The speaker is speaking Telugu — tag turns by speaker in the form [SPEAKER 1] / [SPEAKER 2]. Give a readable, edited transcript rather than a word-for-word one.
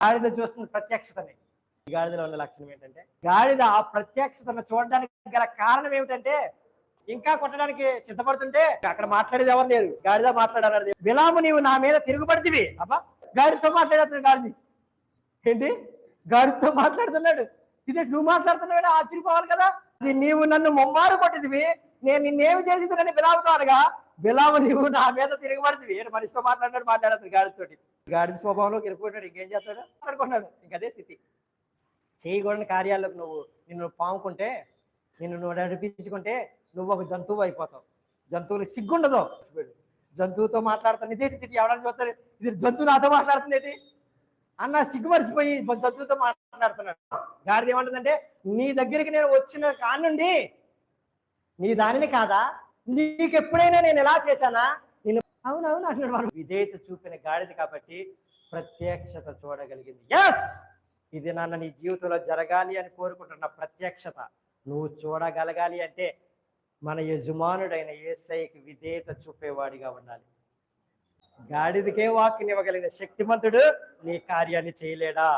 [SPEAKER 1] గాడిద చూస్తున్న ప్రత్యక్షతని. గాడిదలో ఉన్న లక్షణం ఏంటంటే, గాడిద ఆ ప్రత్యక్షతను చూడడానికి గల కారణం ఏమిటంటే, ఇంకా కొట్టడానికి సిద్ధపడుతుంటే అక్కడ మాట్లాడేది ఎవరు లేదు, గాడిద మాట్లాడారు. బిలాము నీవు నా మీద తిరుగుబడితివి. అబ్బా, గాడితో మాట్లాడుతున్నాడు. గాడిది ఏంటి, గాడితో మాట్లాడుతున్నాడు. ఇదే నువ్వు మాట్లాడుతున్నాడు, ఆశ్చర్యపోవాలి కదా. ఇది నీవు నన్ను ముమ్మారు కొట్టిదివి, నేను నిన్నేమి చేసిందని బిలాముతో అనగా, బిలాము నీవు నా మీద తిరుగుబడితివి. మనిషితో మాట్లాడుతుంది గాడితోటి. గాడిద స్వభావంలోకి వెళ్ళిపోయినాడు. ఇంకేం చేస్తాడు, మాట్లాడుకున్నాడు. ఇంకదే స్థితి. చేయకూడని కార్యాల్లోకి నిన్ను పాముకుంటే, నిన్ను నువ్వు నడిపించుకుంటే నువ్వు ఒక జంతువు అయిపోతావు. జంతువులు సిగ్గుండదు. జంతువుతో మాట్లాడుతాను ఇదేంటి, ఎవరైనా చూస్తారు ఇది జంతువు నాతో మాట్లాడుతుంది ఏంటి అన్న సిగ్గుమరిసిపోయి జంతువుతో మాట్లాడుతున్నాడు. గాడిద ఏమంటుందంటే, నీ దగ్గరికి నేను వచ్చిన కానుండి నీ దానిని కాదా, నీకు ఎప్పుడైనా నేను ఎలా చేశానా, నేను అవునవును అంటున్నాడు. మనం విధేయత చూపిన గాడిద కాబట్టి ప్రత్యక్షత చూడగలిగింది. ఎస్, ఇది నాన్న నీ జీవితంలో జరగాలి అని కోరుకుంటున్న ప్రత్యక్షత నువ్వు చూడగలగాలి అంటే మన యజమానుడైన యేసయ్యకి విధేయత చూపేవాడిగా ఉండాలి. గాడిదకే వాక్కునివ్వగలిగిన శక్తిమంతుడు నీ కార్యాన్ని చేయలేడా?